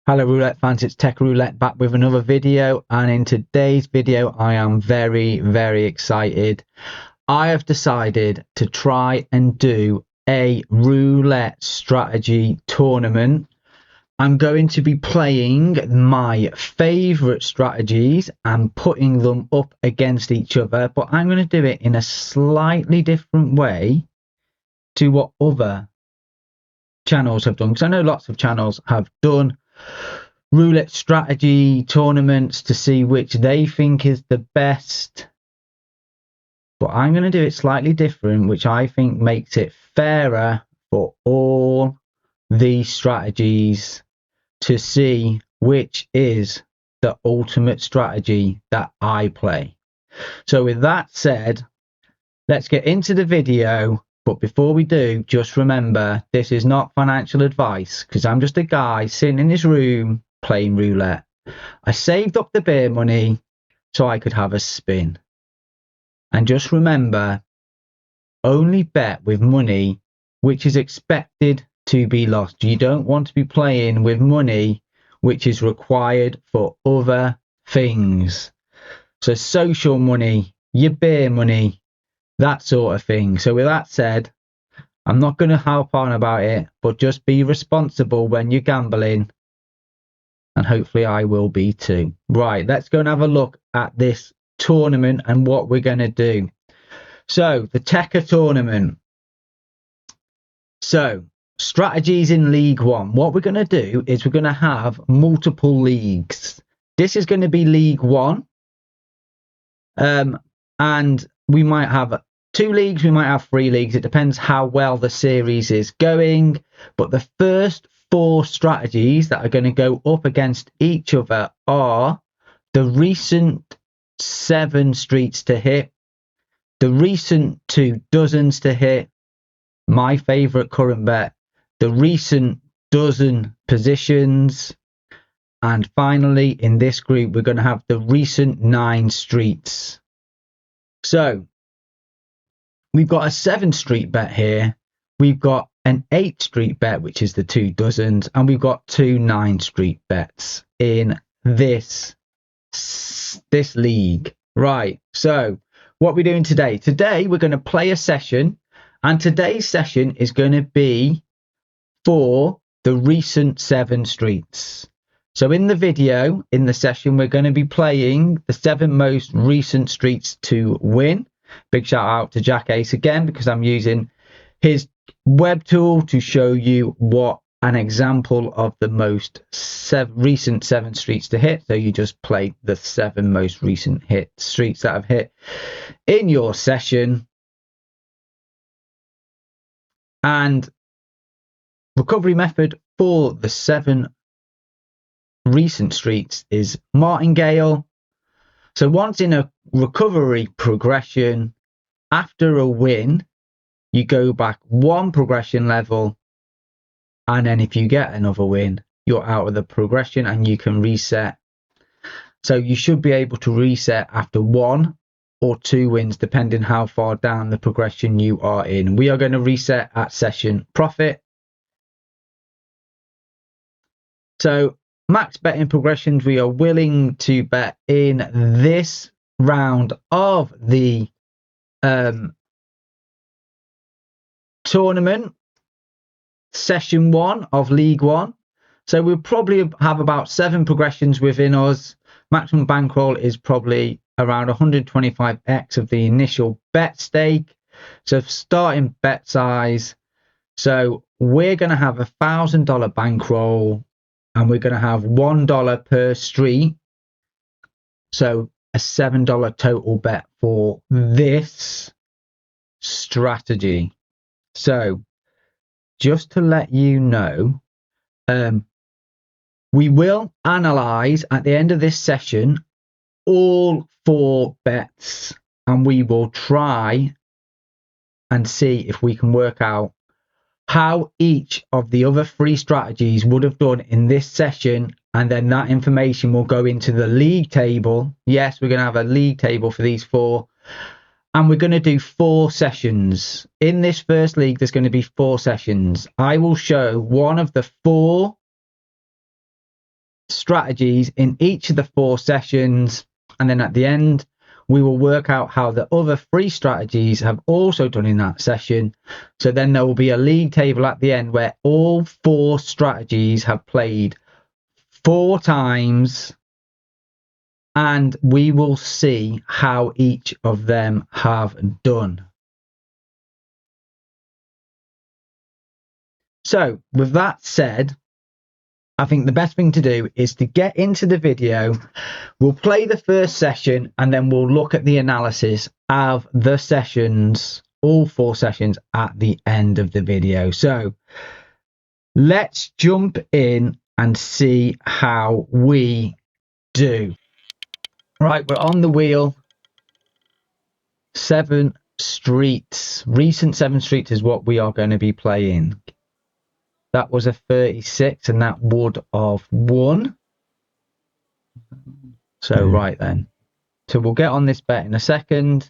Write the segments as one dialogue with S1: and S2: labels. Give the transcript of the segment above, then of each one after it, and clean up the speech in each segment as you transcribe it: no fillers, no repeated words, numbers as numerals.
S1: Hello Roulette fans, it's TeKKa Roulette back with another video, and in today's video I am very excited. I have decided to try and do a roulette strategy tournament. I'm going to be playing my favourite strategies and putting them up against each other, but I'm going to do it in a slightly different way to what other channels have done, because I know lots of channels have done roulette strategy tournaments to see which they think is the best, but I'm going to do it slightly different, which I think makes it fairer for all these strategies to see which is the ultimate strategy that I play. So with that said, let's get into the video. But before we do, just remember, this is not financial advice, because I'm just a guy sitting in his room playing roulette. I saved up the beer money so I could have a spin. And just remember, only bet with money which is expected to be lost. You don't want to be playing with money which is required for other things. So social money, your beer money, that sort of thing. So with that said, I'm not going to harp on about it, but just be responsible when you're gambling, and hopefully I will be too. Right, let's go and have a look at this tournament and what we're going to do. So the TeKKa Tournament. So strategies in League One. What we're going to do is we're going to have multiple leagues. This is going to be League One, and we might have 2 leagues, we might have 3 leagues. It depends how well the series is going. But the first 4 strategies that are going to go up against each other are the recent 7 streets to hit, the recent 2 dozens to hit, my favourite current bet, the recent dozen positions, and finally in this group we're going to have the recent 9 streets. So we've got a 7 street bet here, we've got an 8 street bet, which is the 2 dozens, and we've got 2 9 street bets in this league. Right, so what we're doing today we're going to play a session, and today's session is going to be for the recent 7 streets. So in the video, in the session, we're going to be playing the 7 most recent streets to win. Big shout out to Jack Ace again, because I'm using his web tool to show you what an example of the most recent 7 streets to hit. So you just play the 7 most recent streets that have hit in your session. And recovery method for the 7 recent streets is martingale. So once in a recovery progression, after a win, you go back 1 progression level, and then if you get another win, you're out of the progression and you can reset. So you should be able to reset after 1 or 2 wins, depending how far down the progression you are in. We are going to reset at session profit. So max betting progressions, we are willing to bet in this round of the tournament, session 1 of League One. So we'll probably have about 7 progressions within us. Maximum bankroll is probably around 125x of the initial bet stake. So starting bet size, so we're going to have $1,000 bankroll, and we're going to have $1 per street, so a $7 total bet for this strategy. So just to let you know, we will analyze at the end of this session all 4 bets, and we will try and see if we can work out how each of the other 3 strategies would have done in this session, and then that information will go into the league table. Yes, we're going to have a league table for these 4, and we're going to do 4 sessions. In this first league, there's going to be 4 sessions. I will show one of the 4 strategies in each of the 4 sessions, and then at the end we will work out how the other 3 strategies have also done in that session. So then there will be a league table at the end where all 4 strategies have played 4 times, and we will see how each of them have done. So with that said, I think the best thing to do is to get into the video. We'll play the first session and then we'll look at the analysis of the sessions, all 4 sessions, at the end of the video. So let's jump in and see how we do. Right, we're on the wheel. 7 streets. Recent 7 streets is what we are going to be playing. That was a 36 and that would have won. So right then. So we'll get on this bet in a second.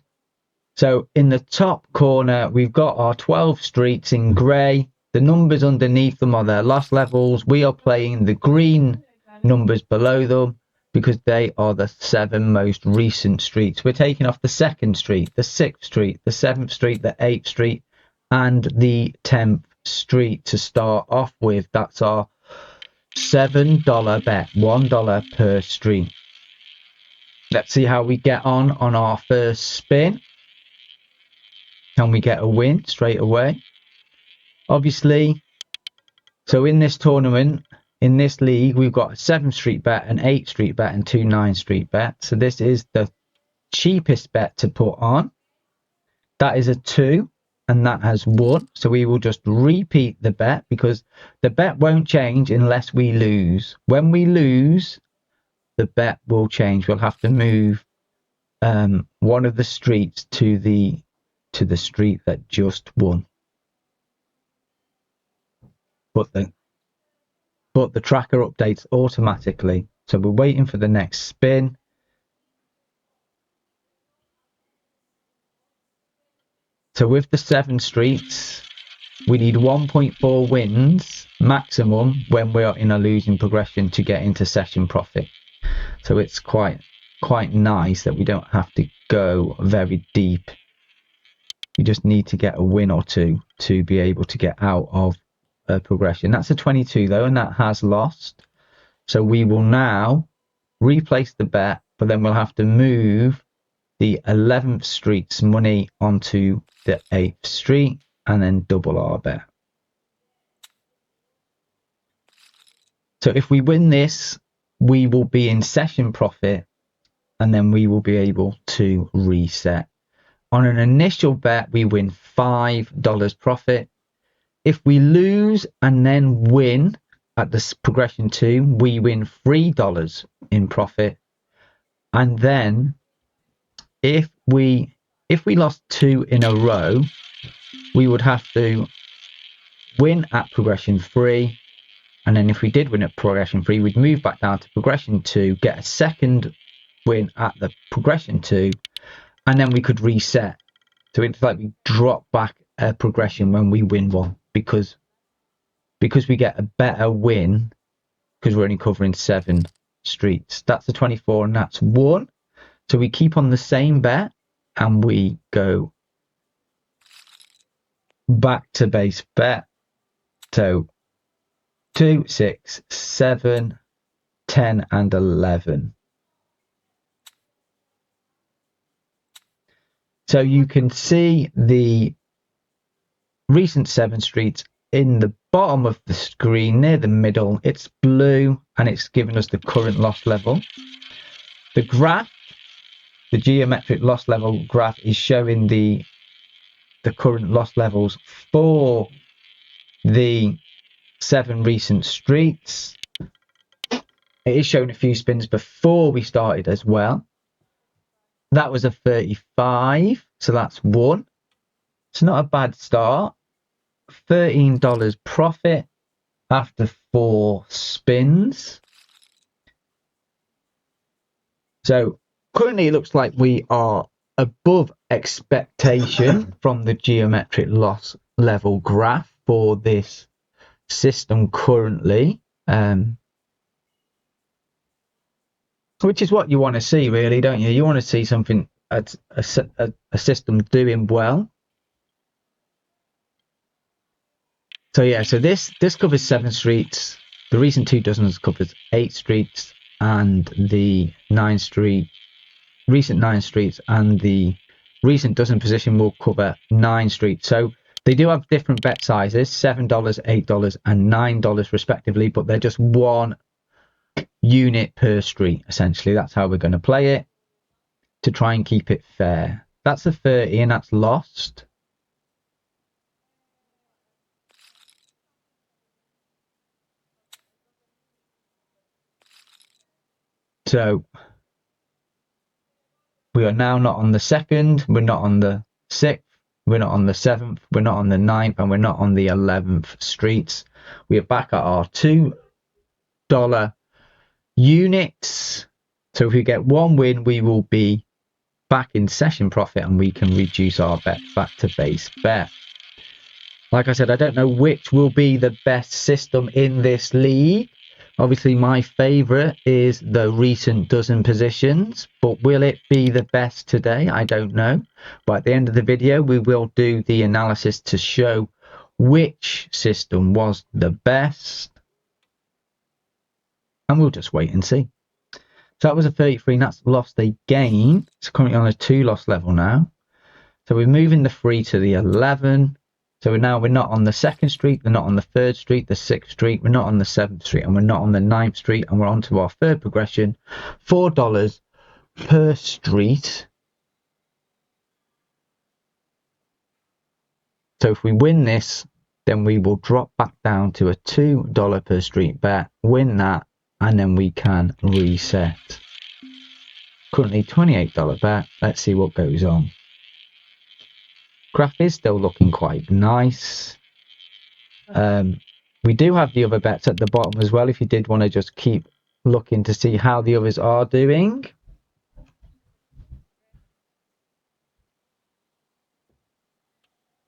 S1: So in the top corner, we've got our 12 streets in grey. The numbers underneath them are their loss levels. We are playing the green numbers below them because they are the 7 most recent streets. We're taking off the 2nd street, the 6th street, the 7th street, the 8th street, and the 10th street to start off with. That's our $7 bet, $1 per street. Let's see how we get on our first spin. Can we get a win straight away? Obviously, so in this tournament, in this league, we've got a 7th street bet, an 8th street bet, and 2 9th street bets. So this is the cheapest bet to put on. That is a 2, and that has won. So we will just repeat the bet because the bet won't change unless we lose. When we lose, the bet will change. We'll have to move one of the streets to the street that just won. But the tracker updates automatically. So we're waiting for the next spin. So with the 7 streets, we need 1.4 wins maximum when we are in a losing progression to get into session profit. So it's quite nice that we don't have to go very deep. You just need to get a win or 2 to be able to get out of a progression. That's a 22 though, and that has lost. So we will now replace the bet, but then we'll have to move the 11th street's money onto the 8th street and then double our bet. So if we win this, we will be in session profit and then we will be able to reset. On an initial bet, we win $5 profit. If we lose and then win at this progression 2, we win $3 in profit. And then if we lost 2 in a row, we would have to win at progression 3. And then if we did win at progression 3, we'd move back down to progression 2, get a second win at the progression 2, and then we could reset. So it's like we drop back a progression when we win one because we get a better win because we're only covering 7 streets. That's a 24 and that's 1. So we keep on the same bet and we go back to base bet. So 2, 6, 7, 10 and 11. So you can see the recent 7 streets in the bottom of the screen near the middle. It's blue and it's giving us the current loss level. The graph, the geometric loss level graph, is showing the current loss levels for the 7 recent streets. It is showing a few spins before we started as well. That was a 35, so that's 1. It's not a bad start. $13 profit after 4 spins. So currently it looks like we are above expectation from the geometric loss level graph for this system currently. which is what you want to see, really, don't you? You want to see something, a system doing well. So yeah, so this covers 7 streets. The recent 2 dozens covers 8 streets, and the recent 9 streets, and the recent dozen position will cover 9 streets. So they do have different bet sizes, $7, $8, and $9 respectively, but they're just 1 unit per street, essentially. That's how we're going to play it, to try and keep it fair. That's a 30, and that's lost. So we are now not on the 2nd, we're not on the 6th, we're not on the 7th, we're not on the 9th, and we're not on the 11th streets. We are back at our $2 units. So if we get 1 win, we will be back in session profit, and we can reduce our bet back to base bet. Like I said, I don't know which will be the best system in this league. Obviously, my favourite is the recent dozen positions, but will it be the best today? I don't know. But at the end of the video, we will do the analysis to show which system was the best. And we'll just wait and see. So that was a 33, and that's lost a gain. It's currently on a 2 loss level now. So we're moving the 3 to the 11. So we're not on the 2nd street, we're not on the 3rd street, the 6th street, we're not on the 7th street, and we're not on the 9th street, and we're on to our 3rd progression, $4 per street. So if we win this, then we will drop back down to a $2 per street bet, win that, and then we can reset. Currently $28 bet. Let's see what goes on. Graph is still looking quite nice. We do have the other bets at the bottom as well, if you did want to just keep looking to see how the others are doing.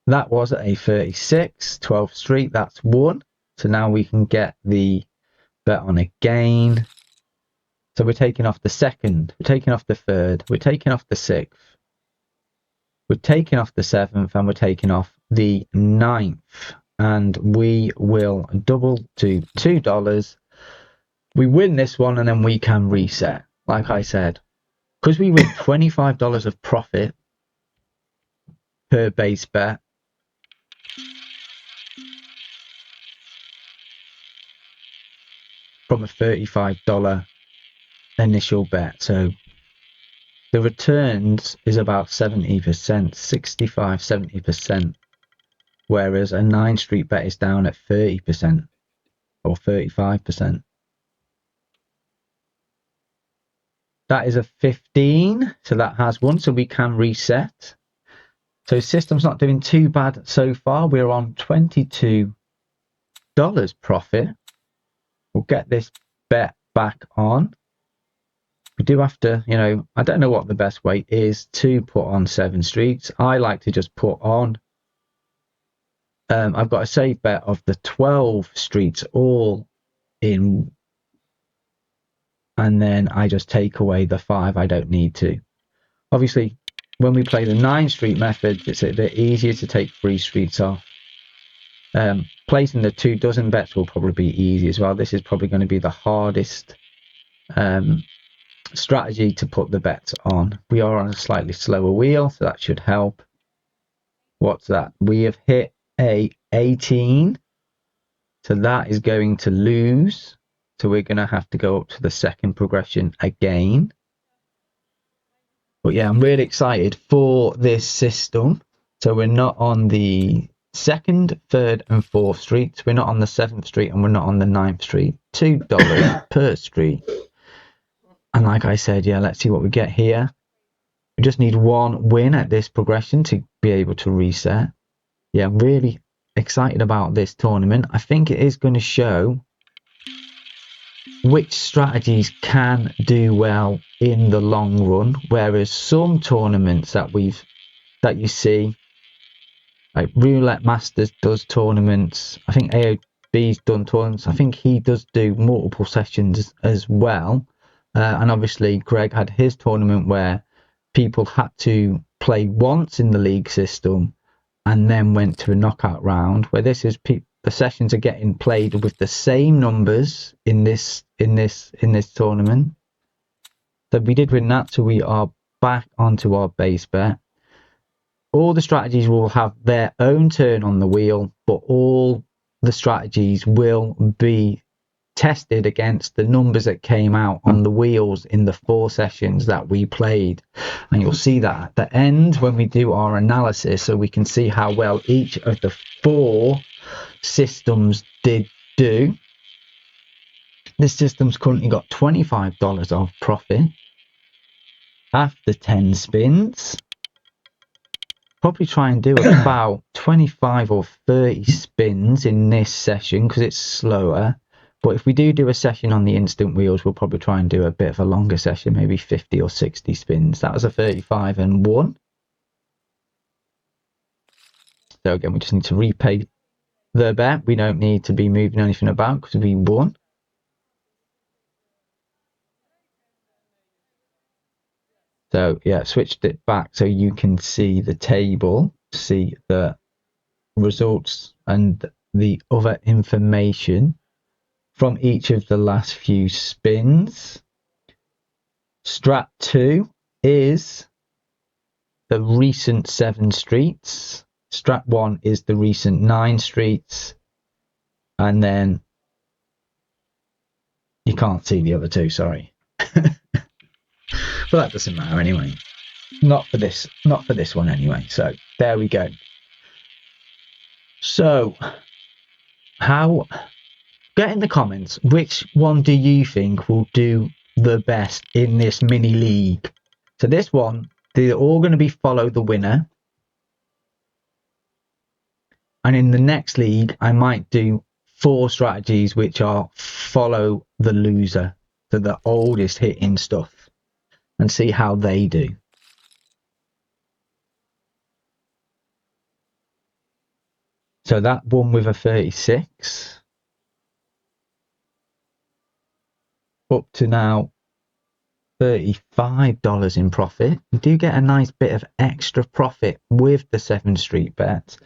S1: That was a 36, 12th street, that's 1. So now we can get the bet on again. So we're taking off the 2nd, we're taking off the 3rd, we're taking off the 6th, we're taking off the 7th, and we're taking off the 9th. And we will double to $2. We win this one, and then we can reset. Like I said, because we win $25 of profit per base bet, from a $35 initial bet. So the returns is about 70%, 65, 70%, whereas a 9 street bet is down at 30% or 35%. That is a 15, so that has 1, so we can reset. So system's not doing too bad so far. We're on $22 profit. We'll get this bet back on. We do have to, I don't know what the best way is to put on 7 streets. I like to just put on, I've got a safe bet of the 12 streets all in, and then I just take away the 5 I don't need to. Obviously, when we play the 9 street method, it's a bit easier to take 3 streets off. Placing the 2 dozen bets will probably be easy as well. This is probably going to be the hardest strategy to put the bets on. We are on a slightly slower wheel, so that should help. What's that? We have hit a 18, so that is going to lose. So we're going to have to go up to the 2nd progression again. But yeah, I'm really excited for this system. So we're not on the 2nd, 3rd, and 4th streets. We're not on the 7th street, and we're not on the 9th street. $2 per street. And like I said, yeah, let's see what we get here. We just need 1 win at this progression to be able to reset. Yeah, I'm really excited about this tournament. I think it is going to show which strategies can do well in the long run, whereas some tournaments that you see, like Roulette Masters does tournaments, I think AOB's done tournaments, I think he does do multiple sessions as well, and obviously Greg had his tournament where people had to play once in the league system and then went to a knockout round, where this is the sessions are getting played with the same numbers in this tournament. So we did win that, so we are back onto our base bet. All the strategies will have their own turn on the wheel, but all the strategies will be tested against the numbers that came out on the wheels in the 4 sessions that we played. And you'll see that at the end when we do our analysis, so we can see how well each of the 4 systems did do. This system's currently got $25 of profit after 10 spins. Probably try and do about 25 or 30 spins in this session because it's slower. But if we do a session on the instant wheels, we'll probably try and do a bit of a longer session, maybe 50 or 60 spins. That was a 35 and 1. So again, we just need to repay the bet. We don't need to be moving anything about because we won. So yeah, switched it back so you can see the table, see the results and the other information from each of the last few spins. Strat 2 is the recent 7 streets. Strat 1 is the recent 9 streets. And then you can't see the other 2, sorry. But that doesn't matter anyway. Not for this one anyway. So there we go. So get in the comments, which one do you think will do the best in this mini league? So this one, they're all going to be follow the winner. And in the next league, I might do 4 strategies which are follow the loser. So the oldest hitting stuff. And see how they do. So that one with a 36. Up to now $35 in profit. You do get a nice bit of extra profit with the 7 street bets.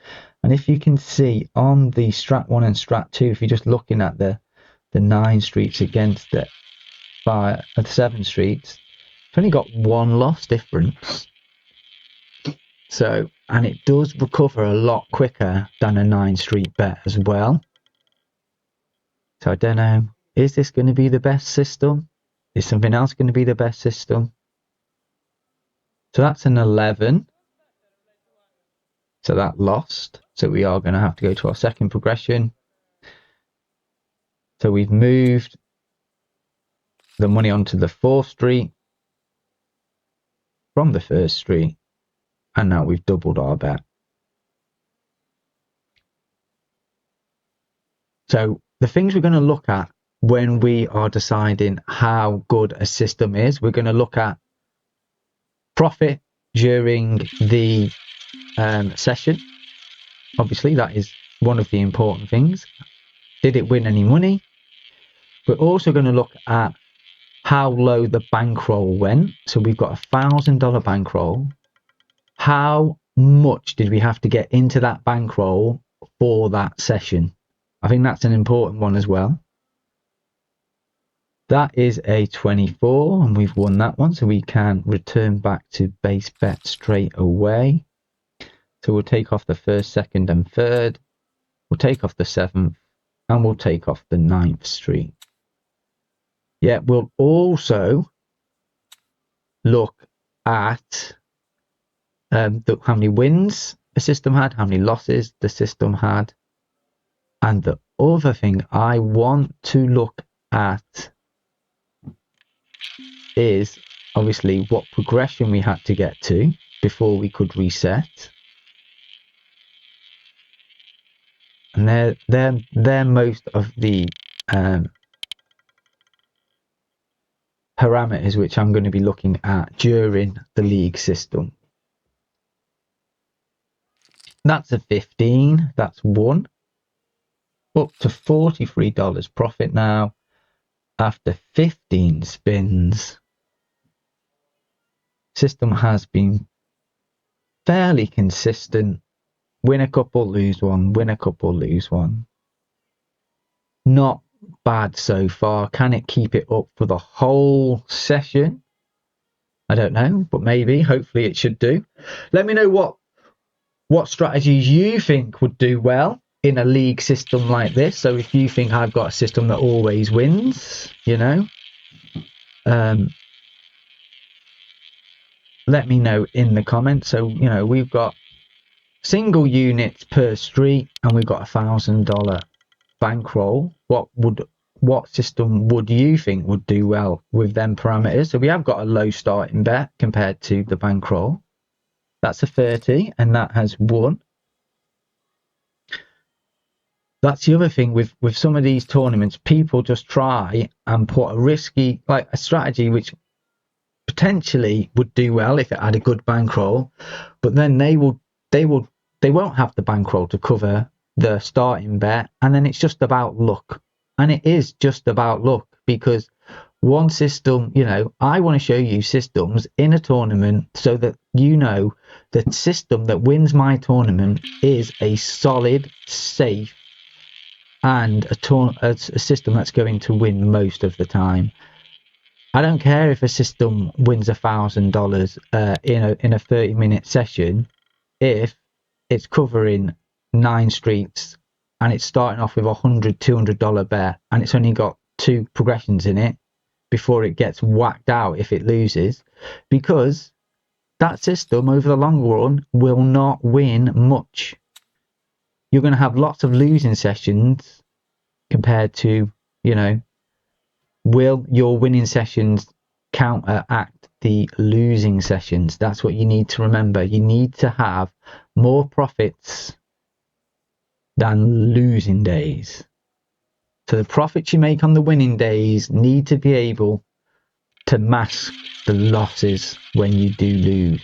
S1: And if you can see on the strat 1 and strat 2, if you're just looking at the 9 streets against the 7 streets, it's only got 1 loss difference. So, and it does recover a lot quicker than a 9 street bet as well. So I don't know, is this going to be the best system? Is something else going to be the best system? So that's an 11. So that lost. So we are going to have to go to our second progression. So we've moved the money onto the 4th street from the 1st street. And now we've doubled our bet. So the things we're going to look at when we are deciding how good a system is, we're going to look at profit during the session. Obviously, that is one of the important things. Did it win any money? We're also going to look at how low the bankroll went. So we've got $1,000 bankroll. How much did we have to get into that bankroll for that session? I think that's an important one as well. That is a 24 and we've won that one. So we can return back to base bet straight away. So we'll take off the 1st, 2nd and 3rd. We'll take off the 7th and we'll take off the 9th street. Yeah, we'll also look at how many wins the system had, how many losses the system had. And the other thing I want to look at is obviously what progression we had to get to before we could reset. And they're most of the parameters which I'm going to be looking at during the league system. That's a 15, that's 1. Up to $43 profit now. after 15 spins. System has been fairly consistent. Win a couple, lose one, win a couple, lose one. Not bad so far. Can it keep it up for the whole session? I don't know, but maybe. Hopefully it should do. Let me know what strategies you think would do well in a league system like this. So if you think I've got a system that always wins, you know, let me know in the comments. So, you know, we've got single units per street and we've got $1,000 bankroll. What system would you think would do well with them parameters? So we have got a low starting bet compared to the bankroll. That's a 30 and that has won. That's the other thing with some of these tournaments, people just try and put a risky, like a strategy which potentially would do well if it had a good bankroll, but then they won't have the bankroll to cover the starting bet, and then it's just about luck. And it is just about luck, because one system, you know, I want to show you systems in a tournament so that you know the system that wins my tournament is a solid, safe, and a system that's going to win most of the time. I don't care if a system wins $1,000 in a 30-minute session if it's covering 9 streets and it's starting off with $100-200 bet and it's only got 2 progressions in it before it gets whacked out if it loses, because that system over the long run will not win much. You're going to have lots of losing sessions compared to, you know, will your winning sessions counteract the losing sessions? That's what you need to remember. You need to have more profits than losing days. So the profits you make on the winning days need to be able to mask the losses when you do lose.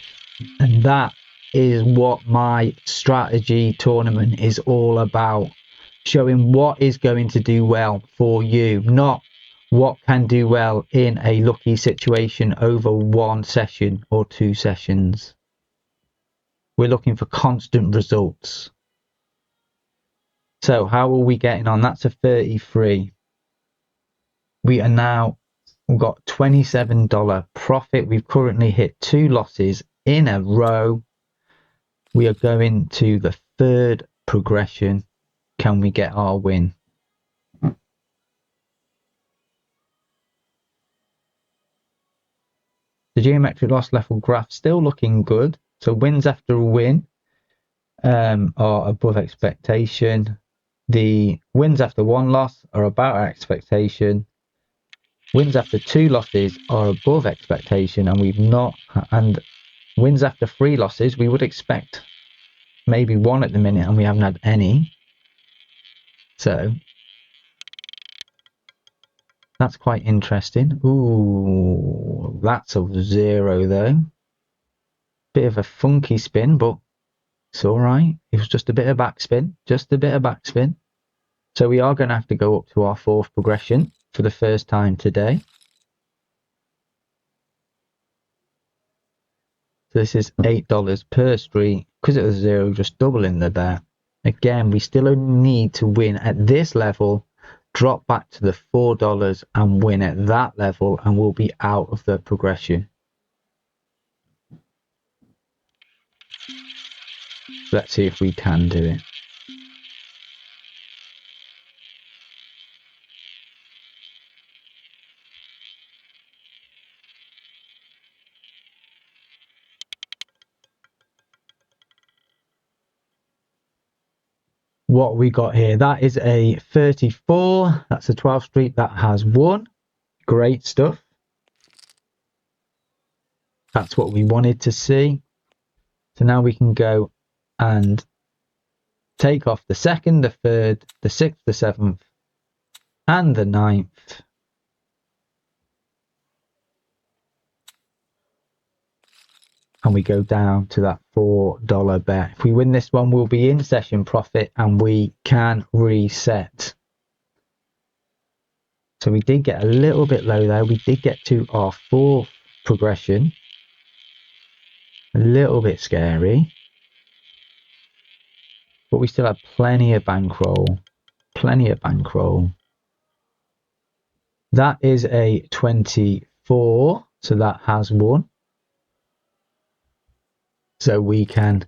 S1: And that is what my strategy tournament is all about. Showing what is going to do well for you, not what can do well in a lucky situation over 1 session or 2 sessions. We're looking for constant results. So how are we getting on? That's a 33. We are now, we've got $27 profit. We've currently hit 2 losses in a row. We are going to the 3rd progression. Can we get our win? The geometric loss level graph still looking good. So wins after a win are above expectation. The wins after 1 loss are about our expectation. Wins after 2 losses are above expectation, and wins after 3 losses we would expect maybe 1 at the minute, and we haven't had any. So that's quite interesting. Ooh, that's a 0 though. Bit of a funky spin, but it's all right. It was just a bit of backspin, So we are going to have to go up to our 4th progression for the first time today. So this is $8 per street. Because it was 0, just doubling the bet. Again, we still only need to win at this level, drop back to the $4 and win at that level, and we'll be out of the progression. Let's see if we can do it. What we got here, that is a 34. That's a 12th street that has won. Great stuff. That's what we wanted to see. So now we can go and take off the 2nd, the 3rd, the 6th, the 7th, and the 9th. And we go down to that $4 bet. If we win this one, we'll be in session profit and we can reset. So we did get a little bit low there. We did get to our 4th progression. A little bit scary. But we still have plenty of bankroll. Plenty of bankroll. That is a 24. So that has won. So we can,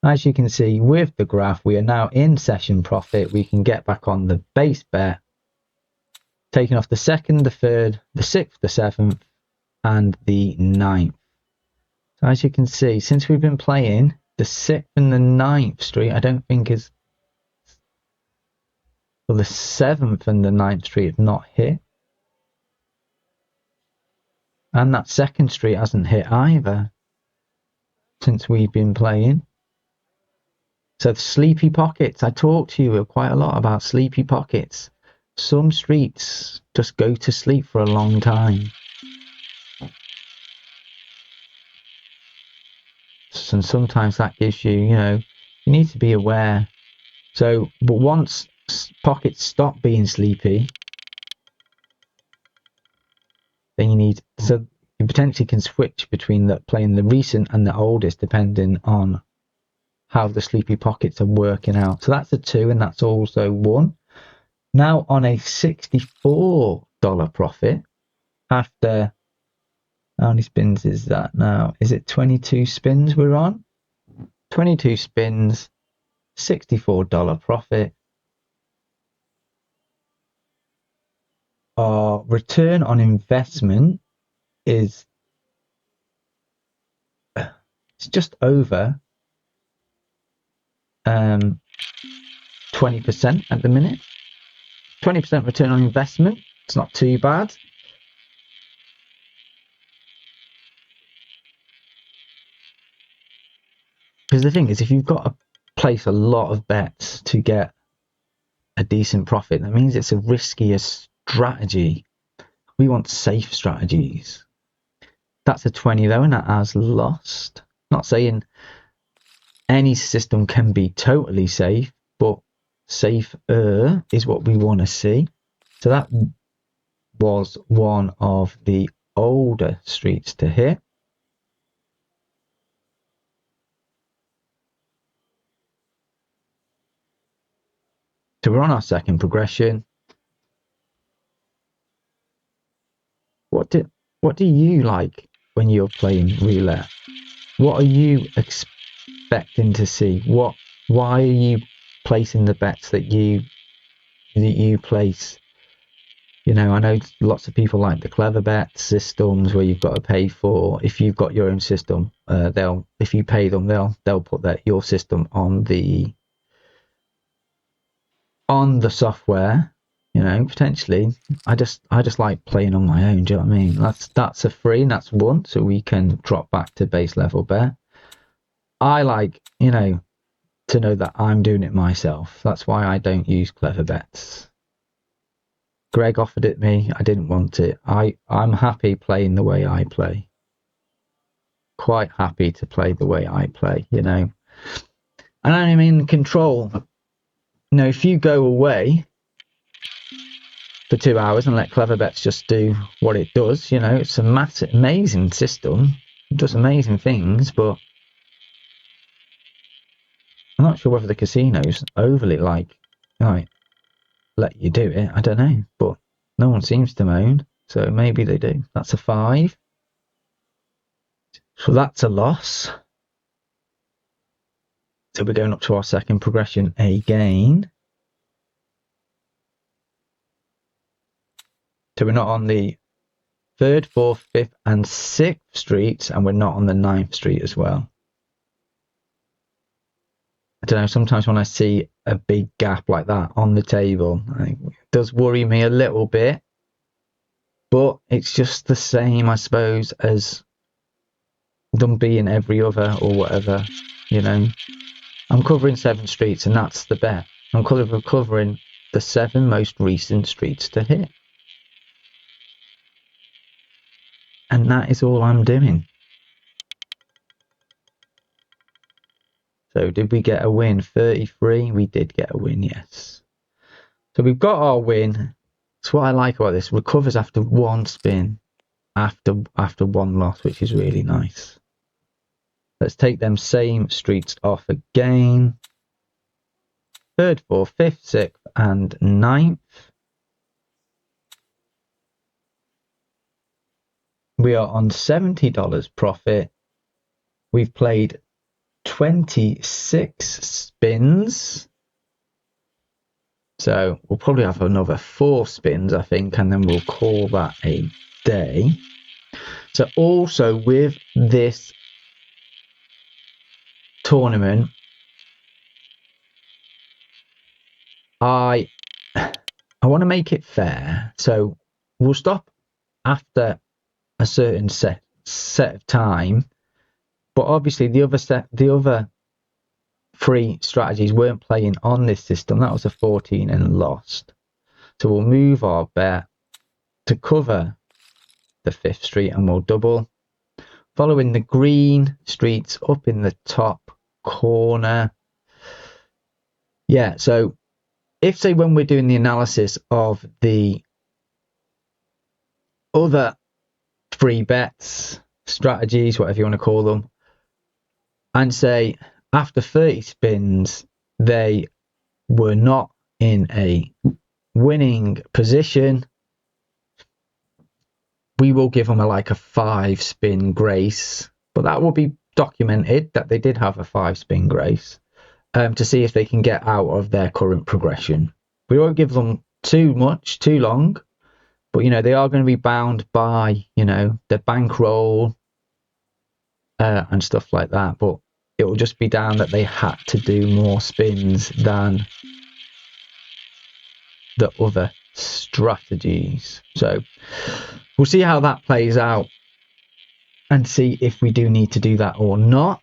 S1: as you can see with the graph, we are now in session profit. We can get back on the base bet, taking off the 2nd, the 3rd, the 6th, the 7th, and the 9th. So as you can see, since we've been playing, the 6th and the 9th street, I don't think is, well, the 7th and the 9th street have not hit. And that 2nd street hasn't hit either since we've been playing. So the sleepy pockets, I talked to you quite a lot about sleepy pockets. Some streets just go to sleep for a long time. And sometimes that gives you, you need to be aware. So, but once pockets stop being sleepy, then so you potentially can switch between playing the recent and the oldest depending on how the sleepy pockets are working out. So that's a 2 and that's also 1. Now on a $64 profit after, how many spins is that now? Is it 22 spins we're on? 22 spins, $64 profit. Our return on investment is it's just over 20% at the minute. 20% return on investment. It's not too bad. Because the thing is, if you've got to place a lot of bets to get a decent profit, that means it's a riskier strategy. We want safe strategies. That's a 20 though, and that has lost. Not saying any system can be totally safe, but safer is what we want to see. So that was one of the older streets to hit. So we're on our 2nd progression. What do you like when you're playing roulette? What are you expecting to see? Why are you placing the bets that you place? I know lots of people like the clever bet systems where you've got to pay for. If you've got your own system, if you pay them, they'll put your system on the software. Potentially. I just like playing on my own. Do you know what I mean? That's a free, and that's 1, so we can drop back to base level bet. I like, to know that I'm doing it myself. That's why I don't use clever bets. Greg offered it me. I didn't want it. I'm happy playing the way I play. Quite happy to play the way I play, And I'm in control. If you go away for 2 hours and let clever bets just do what it does, it's a massive, amazing system. It does amazing things, but I'm not sure whether the casinos overly like let you do it. I don't know, but no one seems to moan, so maybe they do. That's a 5. So that's a loss. So we're going up to our 2nd progression again. So we're not on the 3rd, 4th, 5th, and 6th streets, and we're not on the 9th street as well. I don't know, sometimes when I see a big gap like that on the table, it does worry me a little bit. But it's just the same, I suppose, as them being every other or whatever, I'm covering 7 streets, and that's the bet. I'm covering the 7 most recent streets to hit. And that is all I'm doing. So did we get a win? 33. We did get a win, yes. So we've got our win. That's what I like about this. Recovers after one spin, after one loss, which is really nice. Let's take them same streets off again. Third, fourth, fifth, sixth, and ninth. We are on $70 profit. We've played 26 spins. So we'll probably have another 4 spins, I think, and then we'll call that a day. So also with this tournament, I want to make it fair. So we'll stop after a certain set of time, but obviously the other 3 strategies weren't playing on this system. That was a 14 and lost. So we'll move our bet to cover the 5th street and we'll double. Following the green streets up in the top corner. Yeah, so if, say, when we're doing the analysis of the other 3 bets, strategies, whatever you want to call them, and say after 30 spins they were not in a winning position, we will give them like a 5 spin grace, but that will be documented that they did have a 5 spin grace, to see if they can get out of their current progression. We won't give them too long, but they are going to be bound by their bankroll and stuff like that, but it will just be down that they had to do more spins than the other strategies. So we'll see how that plays out and see if we do need to do that or not.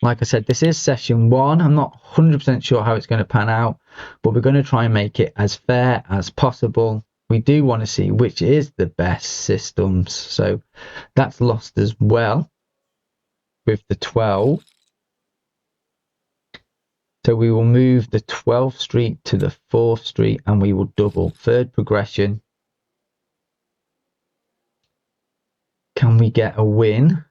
S1: Like I said, this is session 1. I'm not 100% sure how it's going to pan out, but we're going to try and make it as fair as possible. We do want to see which is the best systems. So that's lost as well with the 12. So we will move the 12th street to the 4th street and we will double. Third progression. Can we get a win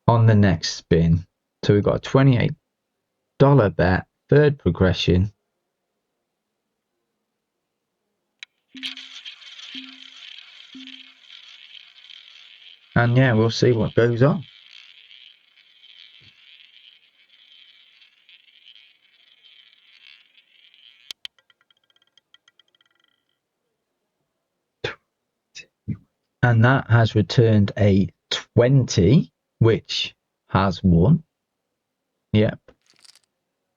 S1: on the next spin? So we've got a $28 bet, third progression. And yeah, we'll see what goes on. And that has returned a 20, which has won. Yep,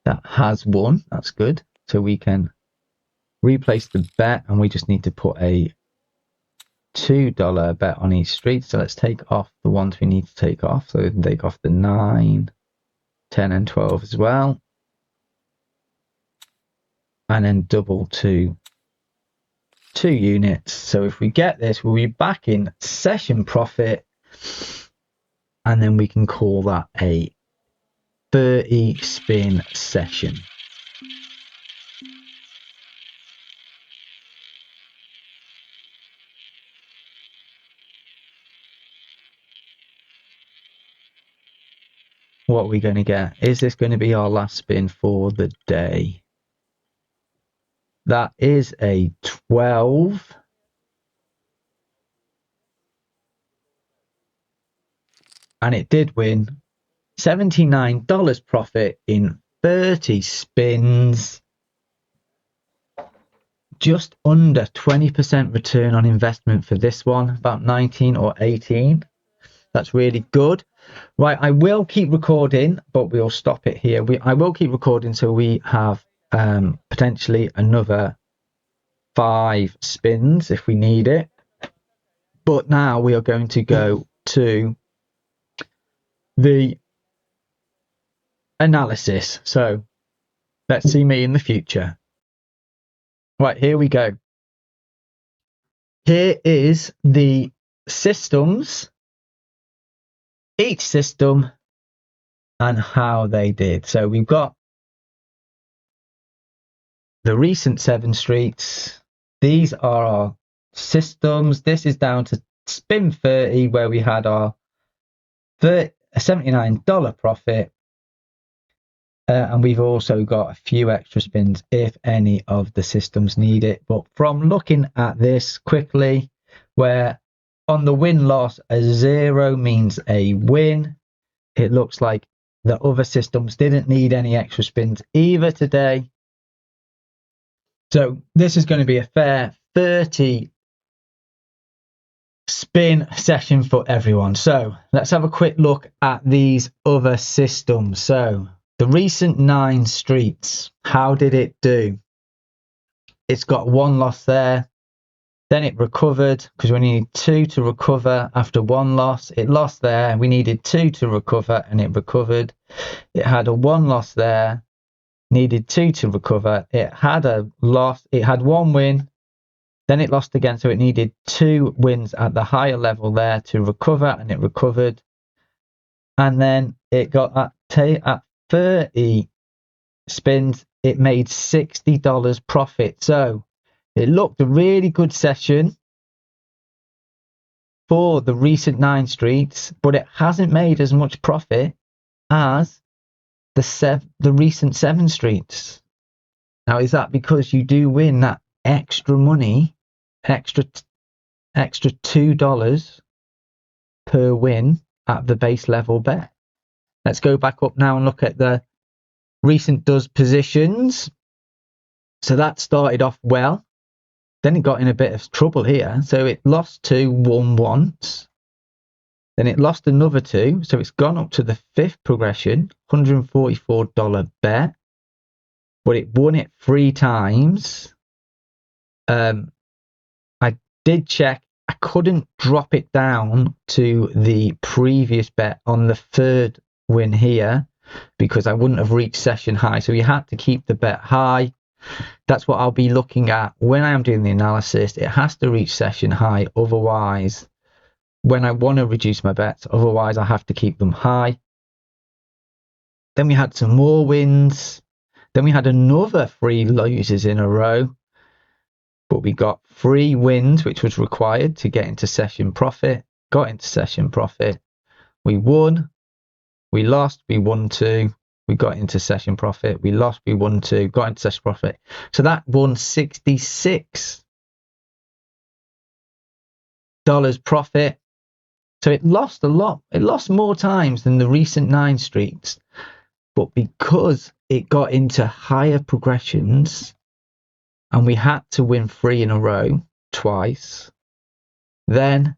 S1: that has won. That's good. So we can replace the bet and we just need to put a $2 bet on each street. So let's take off the ones we need to take off. So we can take off the 9, 10 and 12 as well. And then double to 2 units. So if we get this, we'll be back in session profit. And then we can call that a 30 spin session. What are we going to get? Is this going to be our last spin for the day? That is a 12. And it did win $79 profit in 30 spins. Just under 20% return on investment for this one, about 19 or 18. That's really good. Right, I will keep recording, but we'll stop it here. I will keep recording so we have potentially another 5 spins if we need it. But now we are going to go to the analysis. So let's see me in the future. Right, here we go. Here is the systems, each system and how they did. So we've got the recent 7 streets. These are our systems. This is down to spin 30, where we had our $79 profit. And we've also got a few extra spins if any of the systems need it. But from looking at this quickly, where on the win-loss, a 0 means a win. It looks like the other systems didn't need any extra spins either today. So this is going to be a fair 30 spin session for everyone. So let's have a quick look at these other systems. So the recent 9 streets, how did it do? It's got 1 loss there. Then it recovered because we needed 2 to recover after 1 loss. It lost there. We needed 2 to recover and it recovered. It had a 1 loss there. Needed 2 to recover. It had a loss. It had 1 win. Then it lost again. So it needed 2 wins at the higher level there to recover, and it recovered. And then it got at 30 spins. It made $60 profit. So it looked a really good session for the recent 9 streets, but it hasn't made as much profit as the recent 7 streets. Now, is that because you do win that extra money, extra $2 per win at the base level bet? Let's go back up now and look at the recent does positions. So that started off well. Then it got in a bit of trouble here. So it lost 2, won once. Then it lost another 2. So it's gone up to the 5th progression, $144 bet. But it won it 3 times. I did check. I couldn't drop it down to the previous bet on the 3rd win here because I wouldn't have reached session high. So you had to keep the bet high. That's what I'll be looking at when I am doing the analysis. It has to reach session high. Otherwise, when I want to reduce my bets, otherwise I have to keep them high. Then we had some more wins. Then we had another 3 losses in a row. But we got 3 wins, which was required to get into session profit. Got into session profit. We won. We lost. We won 2. We got into session profit. We lost. We won 2. Got into session profit. So that won $66 profit. So it lost a lot. It lost more times than the recent 9 streets. But because it got into higher progressions and we had to win 3 in a row twice, then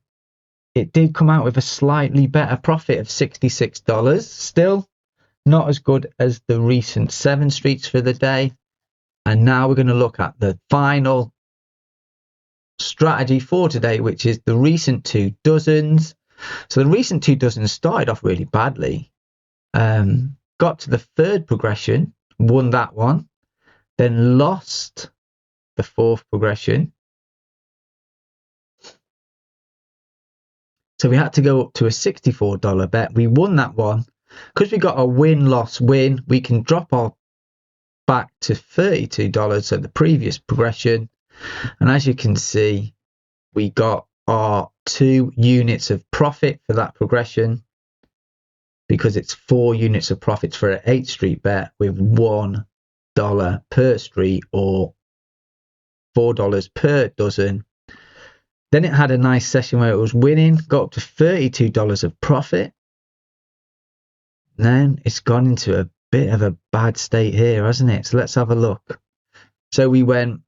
S1: it did come out with a slightly better profit of $66. Still not as good as the recent 7 streets for the day. And now we're going to look at the final strategy for today, which is the recent 2 dozens. So the recent 2 dozens started off really badly. Got to the 3rd progression, won that one, then lost the 4th progression. So we had to go up to a $64 bet. We won that one. Because we got a win-loss-win, we can drop our back to $32, so the previous progression. And as you can see, we got our 2 units of profit for that progression, because it's 4 units of profits for an 8 street bet with $1 per street, or $4 per dozen. Then it had a nice session where it was winning, got up to $32 of profit. Then it's gone into a bit of a bad state here, hasn't it? So let's have a look. So we went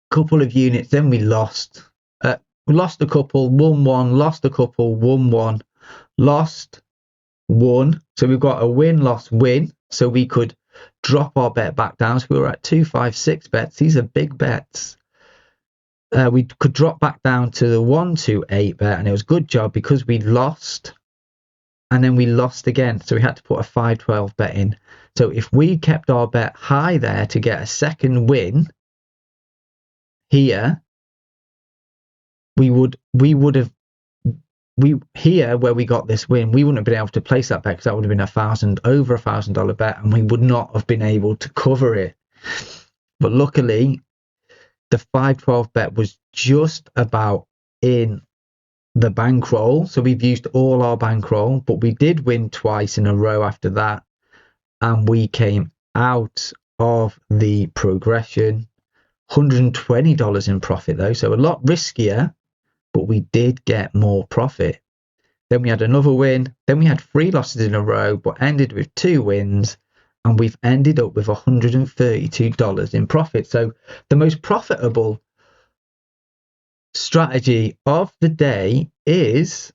S1: a couple of units, then we lost. We lost a couple, won 1, lost a couple, won 1, lost 1. So we've got a win, loss, win. So we could drop our bet back down. So we were at 2, 5, 6 bets. These are big bets. We could drop back down to the 1, 2, 8 bet, and it was a good job because we lost. And then we lost again, so we had to put a 5-12 bet in. So if we kept our bet high there to get a second win here, here where we got this win, we wouldn't have been able to place that bet because that would have been over $1,000 bet, and we would not have been able to cover it. But luckily, the 512 bet was just about in the bankroll. So we've used all our bankroll, but we did win twice in a row after that. And we came out of the progression. $120 in profit though. So a lot riskier, but we did get more profit. Then we had another win. Then we had 3 losses in a row, but ended with 2 wins. And we've ended up with $132 in profit. So the most profitable strategy of the day is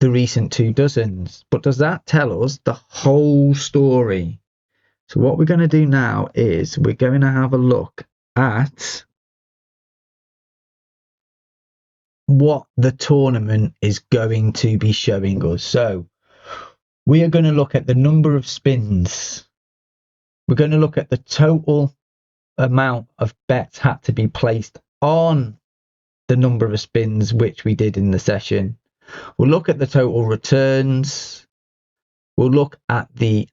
S1: the recent 2 dozens. But does that tell us the whole story? So what we're going to do now is we're going to have a look at what the tournament is going to be showing us. So we are going to look at the number of spins. We're going to look at the total amount of bets had to be placed on the number of spins which we did in the session. We'll look at the total returns. We'll look at the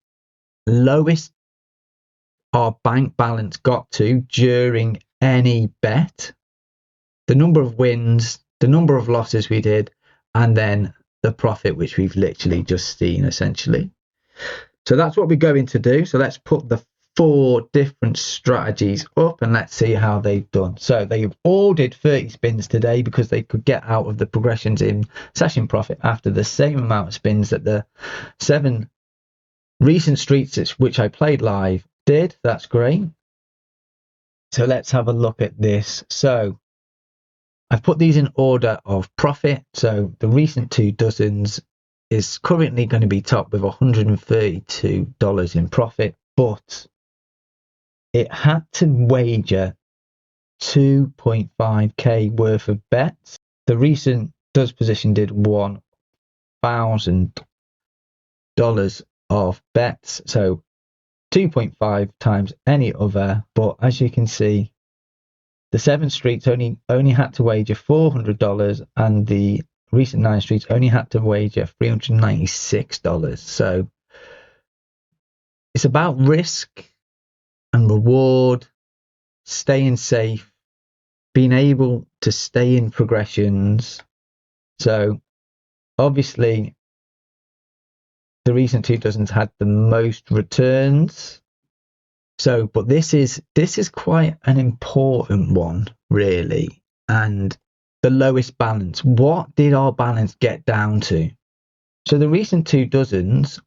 S1: lowest our bank balance got to during any bet, the number of wins, the number of losses we did, and then the profit which we've literally just seen essentially. So that's what we're going to do. So let's put the 4 different strategies up and let's see how they've done. So they all did 30 spins today because they could get out of the progressions in session profit after the same amount of spins that the 7 recent streets which I played live did. That's great. So let's have a look at this. So I've put these in order of profit. So the recent 2 dozens is currently going to be top with $132 in profit, but it had to wager 2.5k worth of bets. The recent does position did $1,000 of bets, so 2.5 times any other. But as you can see, the 7 streets only had to wager $400, and the recent 9 streets only had to wager $396. So it's about risk and reward, staying safe, being able to stay in progressions. So obviously the recent 2 dozens had the most returns. So, but this is quite an important one, really. And the lowest balance. What did our balance get down to? So the recent 2 dozens,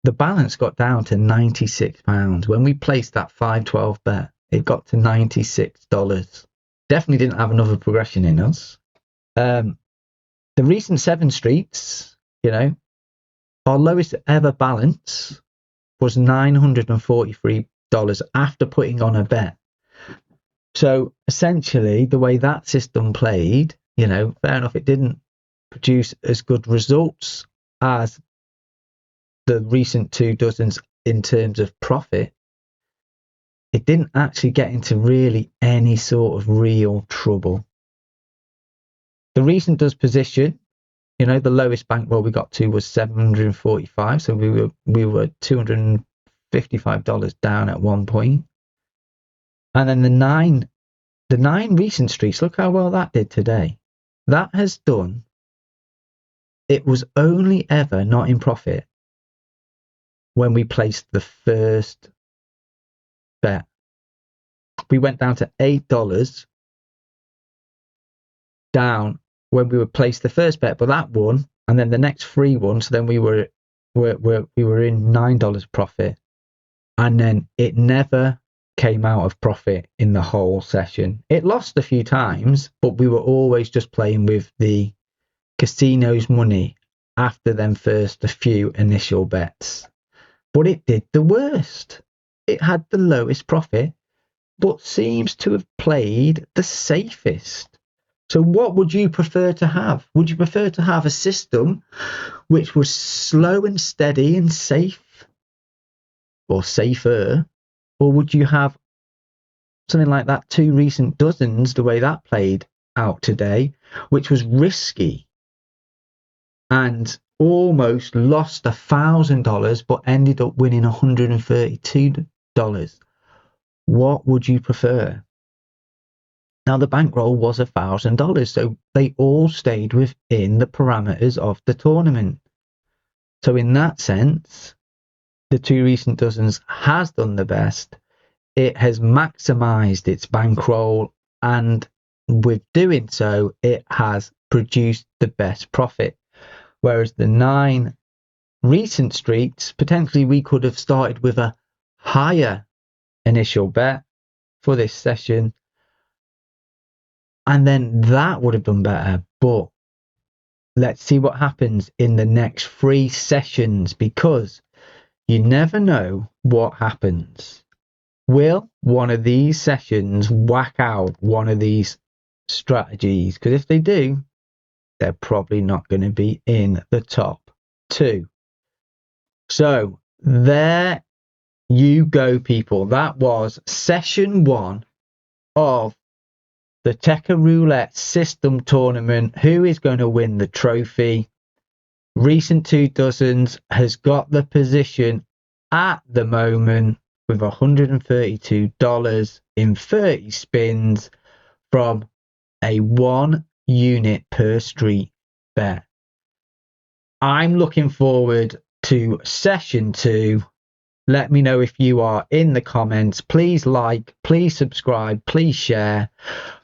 S1: the balance got down to £96. When we placed that 512 bet, it got to $96. Definitely didn't have another progression in us. The recent 7 streets, our lowest ever balance was $943 after putting on a bet. So essentially, the way that system played, fair enough, it didn't produce as good results as the recent 2 dozens in terms of profit. It didn't actually get into really any sort of real trouble. The recent does position, the lowest bankroll we got to was $745, so we were $255 down at one point. And then the 9 recent streets, look how well that did today. That has done, it was only ever not in profit when we placed the first bet. We went down to $8 down when we would place the first bet, but that won, and then the next 3 won, so then we were in $9 profit, and then it never came out of profit in the whole session. It lost a few times, but we were always just playing with the casino's money after them first a few initial bets. But it did the worst. It had the lowest profit, but seems to have played the safest. So what would you prefer to have? Would you prefer to have a system which was slow and steady and safe, or safer, or would you have something like that 2 recent dozens, the way that played out today, which was risky and almost lost $1,000 but ended up winning $132? What would you prefer? Now, the bankroll was $1,000, so they all stayed within the parameters of the tournament. So in that sense, the 2 recent dozens has done the best. It has maximized its bankroll, and with doing so, it has produced the best profit. Whereas the 9 recent streets, potentially we could have started with a higher initial bet for this session, and then that would have done better. But let's see what happens in the next 3 sessions, because you never know what happens. Will one of these sessions whack out one of these strategies? Because if they do, they're probably not going to be in the top 2. So there you go, people. That was session 1 of the TeKKa Roulette System Tournament. Who is going to win the trophy? Recent 2 dozens has got the position at the moment with $132 in 30 spins from a 1 unit per street bet. I'm looking forward to session 2. Let me know if you are in the comments. Please like, please subscribe, please share.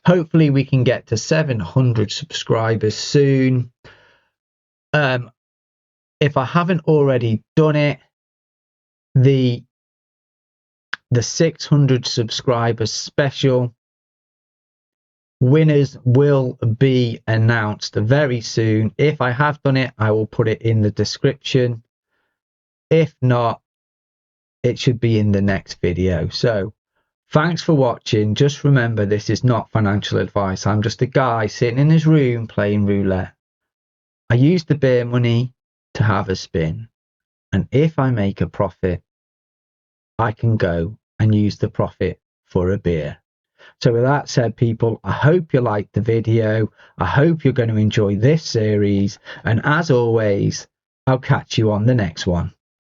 S1: Hopefully we can get to 700 subscribers soon. If I haven't already done it, the 600 subscribers special winners will be announced very soon. If I have done it, I will put it in the description. If not, it should be in the next video. So thanks for watching. Just remember, this is not financial advice. I'm just a guy sitting in his room playing roulette. I use the beer money to have a spin, and if I make a profit, I can go and use the profit for a beer. So with that said, people, I hope you liked the video. I hope you're going to enjoy this series, and as always, I'll catch you on the next one.